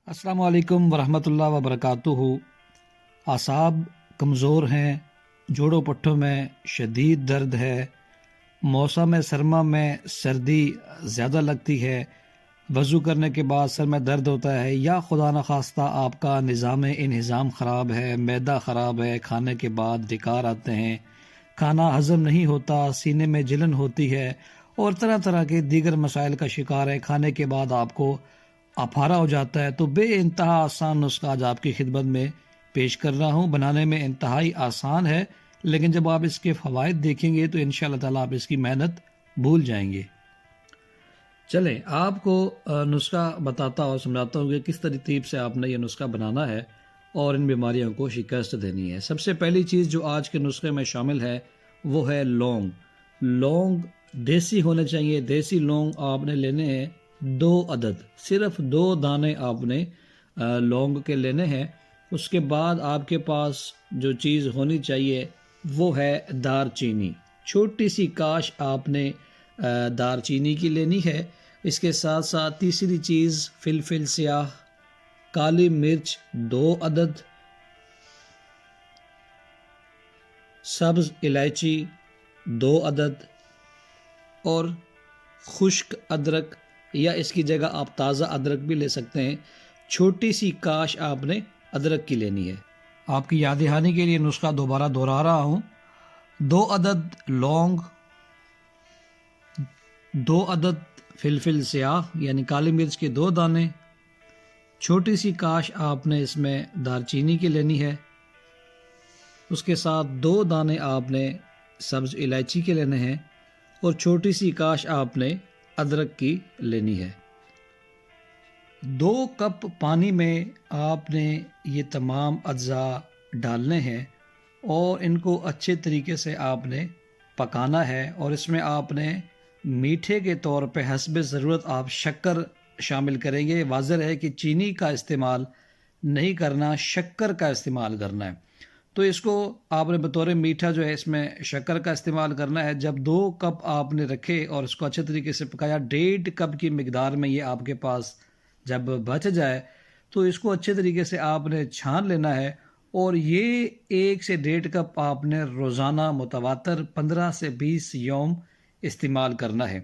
السلام علیکم ورحمۃ اللہ وبرکاتہ۔ اعصاب کمزور ہیں، جوڑوں پٹھوں میں شدید درد ہے، موسم سرما میں سردی زیادہ لگتی ہے، وضو کرنے کے بعد سر میں درد ہوتا ہے، یا خدا نخواستہ آپ کا نظام انہضام خراب ہے، معدہ خراب ہے، کھانے کے بعد ڈکار آتے ہیں، کھانا ہضم نہیں ہوتا، سینے میں جلن ہوتی ہے اور طرح طرح کے دیگر مسائل کا شکار ہے، کھانے کے بعد آپ کو اپھارا ہو جاتا ہے، تو بے انتہا آسان نسخہ آج آپ کی خدمت میں پیش کر رہا ہوں۔ بنانے میں انتہائی آسان ہے، لیکن جب آپ اس کے فوائد دیکھیں گے تو انشاءاللہ تعالیٰ آپ اس کی محنت بھول جائیں گے۔ چلیں آپ کو نسخہ بتاتا اور سمجھاتا ہوں کہ کس ترتیب سے آپ نے یہ نسخہ بنانا ہے اور ان بیماریوں کو شکست دینی ہے۔ سب سے پہلی چیز جو آج کے نسخے میں شامل ہے وہ ہے لونگ۔ لونگ دیسی ہونے چاہیے، دیسی لونگ آپ نے لینے ہیں 2 عدد، صرف 2 دانے آپ نے لونگ کے لینے ہیں۔ اس کے بعد آپ کے پاس جو چیز ہونی چاہیے وہ ہے دار چینی، چھوٹی سی کاش آپ نے دار چینی کی لینی ہے۔ اس کے ساتھ ساتھ تیسری چیز فلفل سیاہ، کالی مرچ 2 عدد، سبز الائچی 2 عدد اور خشک ادرک، یا اس کی جگہ آپ تازہ ادرک بھی لے سکتے ہیں، چھوٹی سی کاش آپ نے ادرک کی لینی ہے۔ آپ کی یاد دہانی کے لیے نسخہ دوبارہ دہرا رہا ہوں۔ 2 عدد لونگ، 2 عدد فلفل سیاہ یعنی کالی مرچ کے 2 دانے، چھوٹی سی کاش آپ نے اس میں دار چینی کی لینی ہے، اس کے ساتھ 2 دانے آپ نے سبز الائچی کے لینے ہیں اور چھوٹی سی کاش آپ نے ادرک کی لینی ہے۔ 2 کپ پانی میں آپ نے یہ تمام اجزاء ڈالنے ہیں اور ان کو اچھے طریقے سے آپ نے پکانا ہے، اور اس میں آپ نے میٹھے کے طور پہ حسب ضرورت آپ شکر شامل کریں گے۔ واضح ہے کہ چینی کا استعمال نہیں کرنا، شکر کا استعمال کرنا ہے، تو اس کو آپ نے بطور میٹھا جو ہے اس میں شکر کا استعمال کرنا ہے۔ جب 2 کپ آپ نے رکھے اور اس کو اچھے طریقے سے پکایا، 1.5 کپ کی مقدار میں یہ آپ کے پاس جب بچ جائے تو اس کو اچھے طریقے سے آپ نے چھان لینا ہے، اور یہ 1 سے 1.5 کپ آپ نے روزانہ متواتر 15 سے 20 یوم استعمال کرنا ہے۔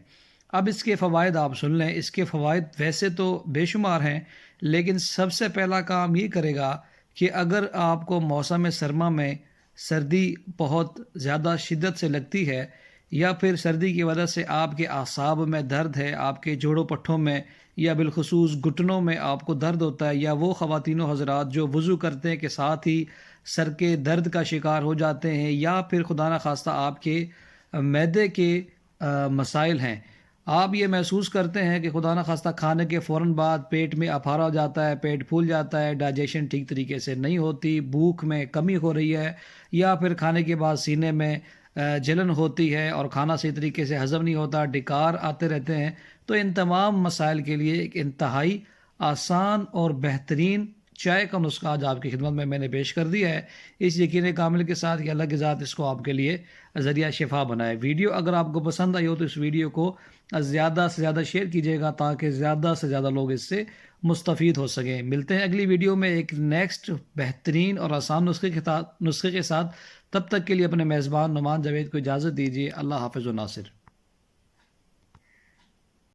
اب اس کے فوائد آپ سن لیں۔ اس کے فوائد ویسے تو بے شمار ہیں، لیکن سب سے پہلا کام یہ کرے گا کہ اگر آپ کو موسم سرما میں سردی بہت زیادہ شدت سے لگتی ہے، یا پھر سردی کی وجہ سے آپ کے اعصاب میں درد ہے، آپ کے جوڑوں پٹھوں میں یا بالخصوص گھٹنوں میں آپ کو درد ہوتا ہے، یا وہ خواتین و حضرات جو وضو کرتے ہیں کے ساتھ ہی سر کے درد کا شکار ہو جاتے ہیں، یا پھر خدا نخواستہ آپ کے معدے کے مسائل ہیں، آپ یہ محسوس کرتے ہیں کہ خدا نخواستہ کھانے کے فوراً بعد پیٹ میں اپھارا ہو جاتا ہے، پیٹ پھول جاتا ہے، ڈائجیشن ٹھیک طریقے سے نہیں ہوتی، بھوک میں کمی ہو رہی ہے، یا پھر کھانے کے بعد سینے میں جلن ہوتی ہے اور کھانا صحیح طریقے سے ہضم نہیں ہوتا، ڈکار آتے رہتے ہیں، تو ان تمام مسائل کے لیے ایک انتہائی آسان اور بہترین چائے کا نسخہ آج آپ کی خدمت میں نے پیش کر دیا ہے، اس یقین کامل کے ساتھ کہ اللہ کی ذات اس کو آپ کے لیے ذریعہ شفا بنائے۔ ویڈیو اگر آپ کو پسند آئی ہو تو اس ویڈیو کو زیادہ سے زیادہ شیئر کیجیے گا تاکہ زیادہ سے زیادہ لوگ اس سے مستفید ہو سکیں۔ ملتے ہیں اگلی ویڈیو میں ایک نیکسٹ بہترین اور آسان نسخے کے ساتھ، تب تک کے لیے اپنے میزبان نعمان جاوید کو اجازت دیجیے۔ اللہ حافظ و ناصر۔